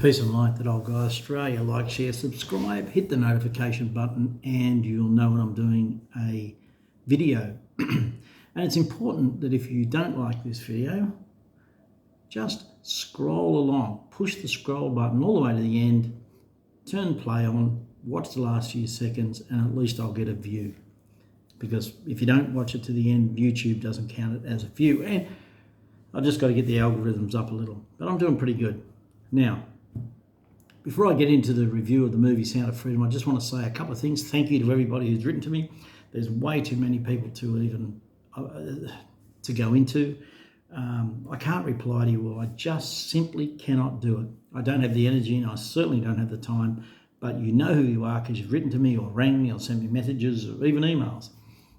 Peace and light, that old guy Australia. Like, share, subscribe, hit the notification button, and you'll know when I'm doing a video. And it's important that if you don't like this video, just scroll along, push the scroll button all the way to the end, turn play on, watch the last few seconds, and at least I'll get a view. Because if you don't watch it to the end, YouTube doesn't count it as a view. And I've just got to get the algorithms up a little, but I'm doing pretty good. Now, before I get into the review of the movie Sound of Freedom, I just want to say a couple of things. Thank you to everybody who's written to me. There's way too many people to even to go into. I can't reply to you all. I just simply cannot do it. I don't have the energy, and I certainly don't have the time. But you know who you are because you've written to me or rang me or sent me messages or even emails.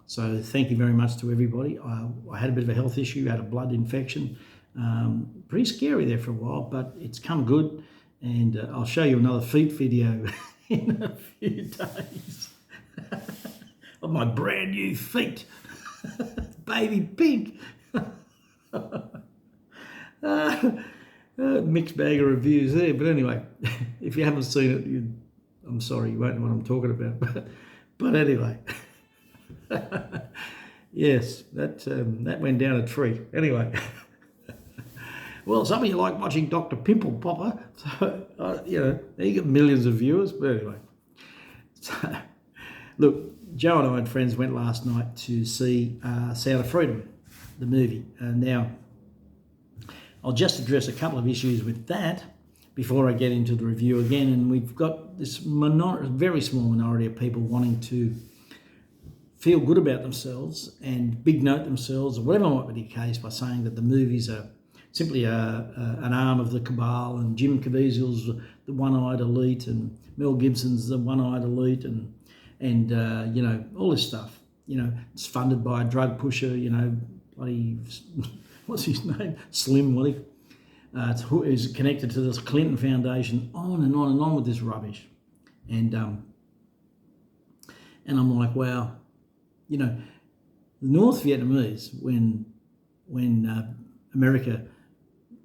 So thank you very much to everybody. I had a bit of a health issue, had a blood infection. Pretty scary there for a while, but it's come good. And I'll show you another feet video in a few days of my brand new feet. Baby pink. Mixed bag of reviews there. But anyway, if you haven't seen it, I'm sorry, you won't know what I'm talking about. But anyway, yes, that went down a treat. Anyway. Well, some of you like watching Dr. Pimple Popper, so, you get millions of viewers, but anyway. So, look, Joe and I and friends went last night to see Sound of Freedom, the movie. And now, I'll just address a couple of issues with that before I get into the review again. And we've got this very small minority of people wanting to feel good about themselves and big note themselves, or whatever might be the case, by saying that the movies are simply an arm of the cabal, and Jim Caviezel's the one-eyed elite, and Mel Gibson's the one-eyed elite, and all this stuff. It's funded by a drug pusher. Bloody what's his name? Slim, is connected to this Clinton Foundation. On and on and on with this rubbish, and I'm like, wow, the North Vietnamese, when America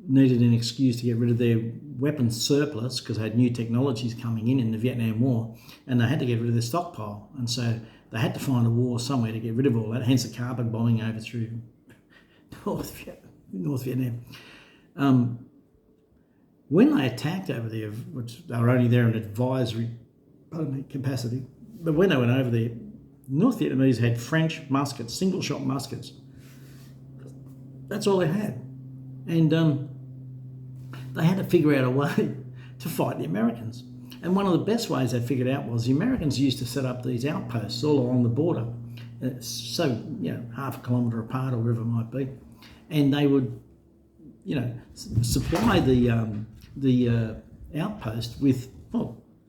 needed an excuse to get rid of their weapons surplus because they had new technologies coming in the Vietnam War, and they had to get rid of their stockpile. And so they had to find a war somewhere to get rid of all that, hence the carpet bombing over through North Vietnam. When they attacked over there, which they were only there in advisory capacity, but when they went over there, North Vietnamese had French muskets, single-shot muskets. That's all they had. And they had to figure out a way to fight the Americans. And one of the best ways they figured out was the Americans used to set up these outposts all along the border, so half a kilometre apart or wherever it might be, and they would, supply the outpost with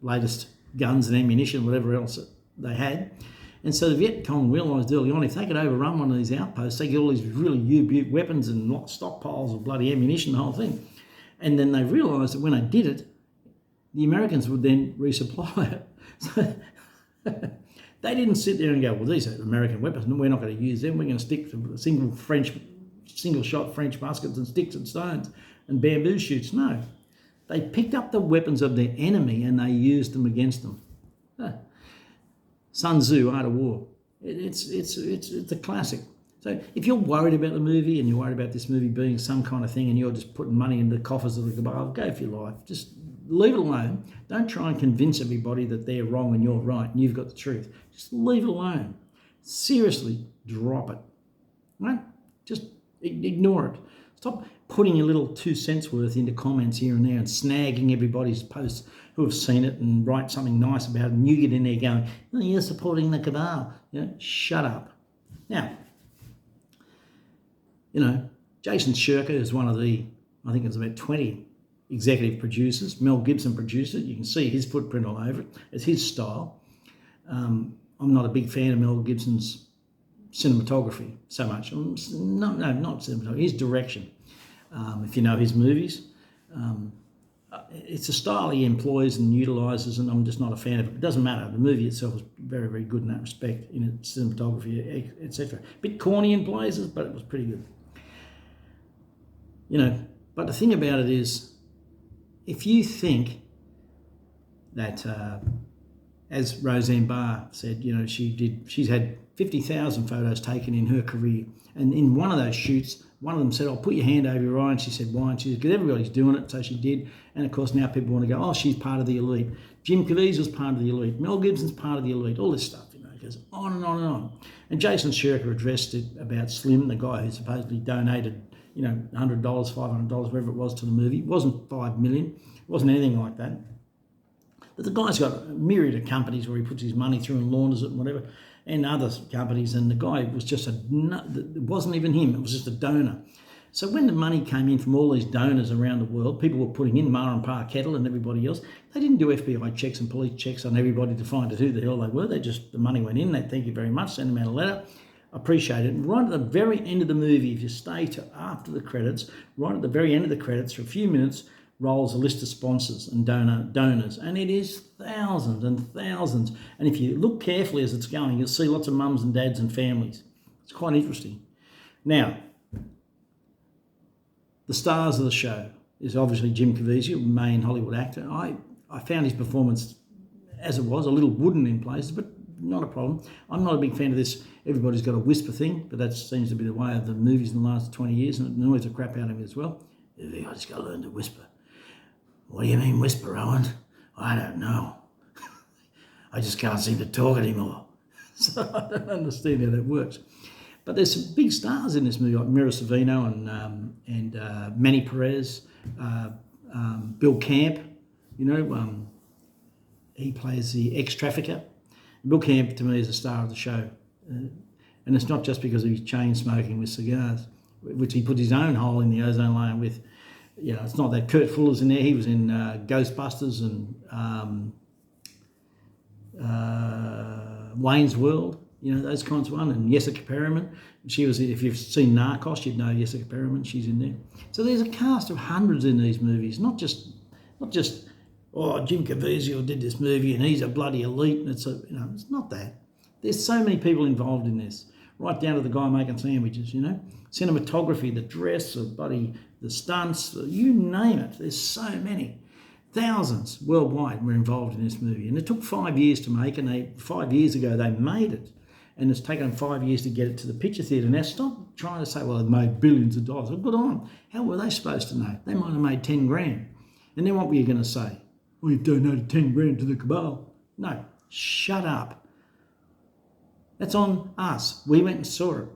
latest guns and ammunition, whatever else they had. And so the Viet Cong realised early on, if they could overrun one of these outposts, they get all these really U-boot weapons and stockpiles of bloody ammunition, the whole thing. And then they realised that when they did it, the Americans would then resupply it. So they didn't sit there and go, well, these are American weapons, and we're not going to use them. We're going to stick to single-shot French muskets and sticks and stones and bamboo shoots. No. They picked up the weapons of their enemy and they used them against them. Sun Tzu, Art of War. It's a classic. So if you're worried about the movie and you're worried about this movie being some kind of thing and you're just putting money in the coffers of the cabal, go for your life. Just leave it alone. Don't try and convince everybody that they're wrong and you're right and you've got the truth. Just leave it alone. Seriously, drop it. Right? Just ignore it. Stop putting your little 2 cents worth into comments here and there and snagging everybody's posts who have seen it and write something nice about it, and you get in there going, oh, you're supporting the cabal. Shut up. Now, Jason Shirker is one of the, I think it's about 20 executive producers. Mel Gibson produced it. You can see his footprint all over it. It's his style. I'm not a big fan of Mel Gibson's cinematography so much. No, not cinematography, his direction. If you know his movies, it's a style he employs and utilises, and I'm just not a fan of it. It doesn't matter. The movie itself is very, very good in that respect, in its cinematography, etc. A bit corny in places, but it was pretty good. But the thing about it is, if you think that, as Roseanne Barr said, she's had 50,000 photos taken in her career, and in one of those shoots, one of them said, "I'll put your hand over your eye," and she said, "Why?" And she said, "Because everybody's doing it," so she did. And of course now people want to go, "Oh, she's part of the elite. Jim Caviezel's part of the elite. Mel Gibson's part of the elite." All this stuff, it goes on and on and on. And Jason Sherker addressed it about Slim, the guy who supposedly donated, $100, $500, whatever it was, to the movie. It wasn't $5 million. It wasn't anything like that. But the guy's got a myriad of companies where he puts his money through and launders it and whatever, and other companies. And the guy was just it wasn't even him. It was just a donor. So when the money came in from all these donors around the world, people were putting in Ma and Pa Kettle and everybody else. They didn't do FBI checks and police checks on everybody to find out who the hell they were. The money went in. They thank you very much, send them out a letter. Appreciate it. And right at the very end of the movie, if you stay to after the credits, right at the very end of the credits for a few minutes, rolls a list of sponsors and donors, and it is thousands and thousands. And if you look carefully as it's going, you'll see lots of mums and dads and families. It's quite interesting. Now, the stars of the show is obviously Jim Caviezel, main Hollywood actor. I found his performance, as it was, a little wooden in places, but not a problem. I'm not a big fan of this everybody's got a whisper thing, but that seems to be the way of the movies in the last 20 years, and it annoys the crap out of me as well. Everybody's got to learn to whisper. What do you mean whisper, Owen? I don't know. I just can't seem to talk anymore. So I don't understand how that works. But there's some big stars in this movie, like Mira Sorvino and Manny Perez, Bill Camp. He plays the ex-trafficker. Bill Camp, to me, is the star of the show. And it's not just because of his chain smoking with cigars, which he put his own hole in the ozone layer with. It's not that Kurt Fuller's in there. He was in Ghostbusters and Wayne's World, those kinds of one. And Jessica Perriman. She was, if you've seen Narcos, you'd know Jessica Perriman. She's in there. So there's a cast of hundreds in these movies, not just Jim Caviezel did this movie and he's a bloody elite. And it's not that. There's so many people involved in this, right down to the guy making sandwiches. Cinematography, the dress, the stunts, you name it. There's so many. Thousands worldwide were involved in this movie. And it took 5 years to make, and 5 years ago they made it. And it's taken them 5 years to get it to the picture theatre. Now stop trying to say, well, it made billions of dollars. Well, good on. How were they supposed to know? They might have made 10 grand. And then what were you going to say? Well, you've donated 10 grand to the cabal. No, shut up. That's on us. We went and saw it.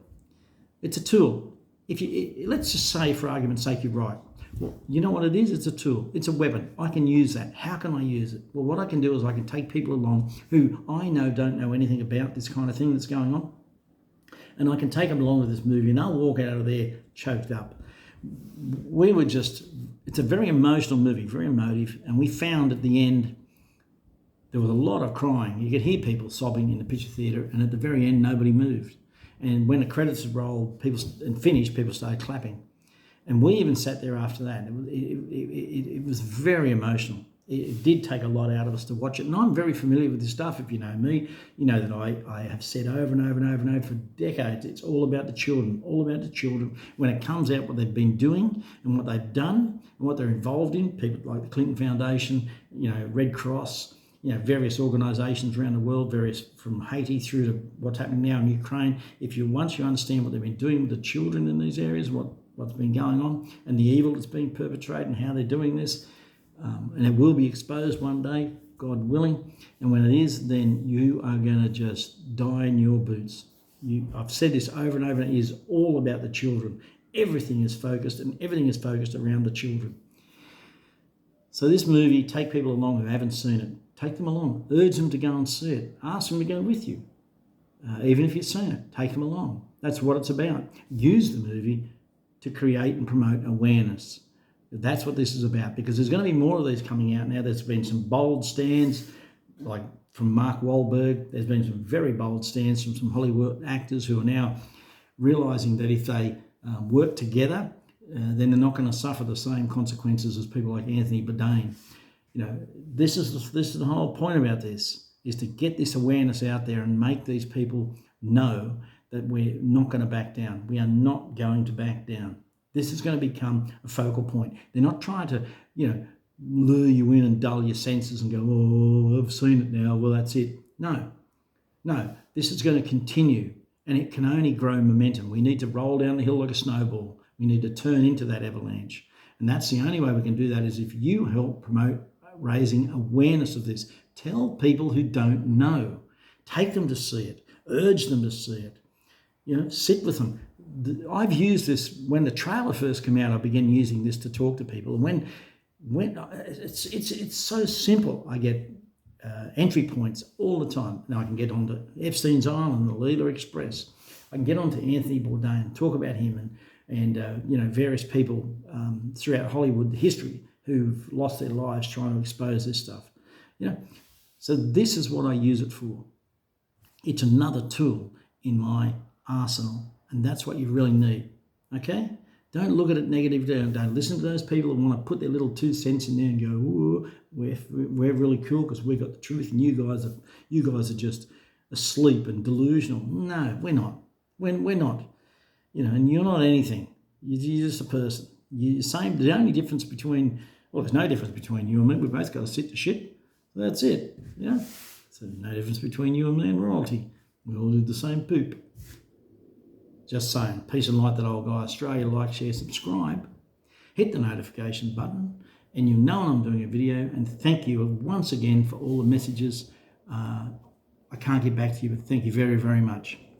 It's a tool. Let's just say, for argument's sake, you're right. Well, you know what it is? It's a tool. It's a weapon. I can use that. How can I use it? Well, what I can do is I can take people along who I know don't know anything about this kind of thing that's going on, and I can take them along with this movie, and they'll walk out of there choked up. It's a very emotional movie, very emotive, and we found at the end there was a lot of crying. You could hear people sobbing in the picture theatre, and at the very end, nobody moved. And when the credits rolled and finished, people started clapping. And we even sat there after that. It was very emotional. It did take a lot out of us to watch it. And I'm very familiar with this stuff. If you know me, you know that I have said over and over and over and over for decades, it's all about the children, all about the children. When it comes out what they've been doing and what they've done and what they're involved in, people like the Clinton Foundation, Red Cross, various organisations around the world, various from Haiti through to what's happening now in Ukraine. Once you understand what they've been doing with the children in these areas, what's been going on, and the evil that's being perpetrated and how they're doing this, and it will be exposed one day, God willing. And when it is, then you are going to just die in your boots. I've said this over and over, and it is all about the children. Everything is focused around the children. So this movie, take people along who haven't seen it. Take them along. Urge them to go and see it. Ask them to go with you. Even if you've seen it, take them along. That's what it's about. Use the movie to create and promote awareness. That's what this is about, because there's going to be more of these coming out now. There's been some bold stands, like from Mark Wahlberg. There's been some very bold stands from some Hollywood actors who are now realising that if they work together, then they're not going to suffer the same consequences as people like Anthony Bourdain. This is the whole point about this, is to get this awareness out there and make these people know that we're not going to back down. We are not going to back down. This is going to become a focal point. They're not trying to, lure you in and dull your senses and go, oh, I've seen it now, well, that's it. No, this is going to continue, and it can only grow momentum. We need to roll down the hill like a snowball. We need to turn into that avalanche. And that's the only way we can do that, is if you help promote raising awareness of this. Tell people who don't know. Take them to see it. Urge them to see it. Sit with them. I've used this when the trailer first came out. I began using this to talk to people, and when it's so simple. I get entry points all the time. Now I can get onto Epstein's Island, the Leela Express. I can get onto Anthony Bourdain, talk about him, and various people throughout Hollywood history who've lost their lives trying to expose this stuff. So this is what I use it for. It's another tool in my arsenal, and that's what you really need. Okay? Don't look at it negatively. Don't listen to those people that want to put their little 2 cents in there and go, "Ooh, we're really cool because we got the truth, and you guys are just asleep and delusional." No, we're not. We're not. And you're not anything. You're just a person. You're same. The only difference between, there's no difference between you and me. We both got to sit to shit. That's it. So no difference between you and me and royalty. We all do the same poop. Just saying. Peace and light, that old guy. Australia, like, share, subscribe. Hit the notification button, and you'll know when I'm doing a video. And thank you once again for all the messages. I can't get back to you, but thank you very, very much.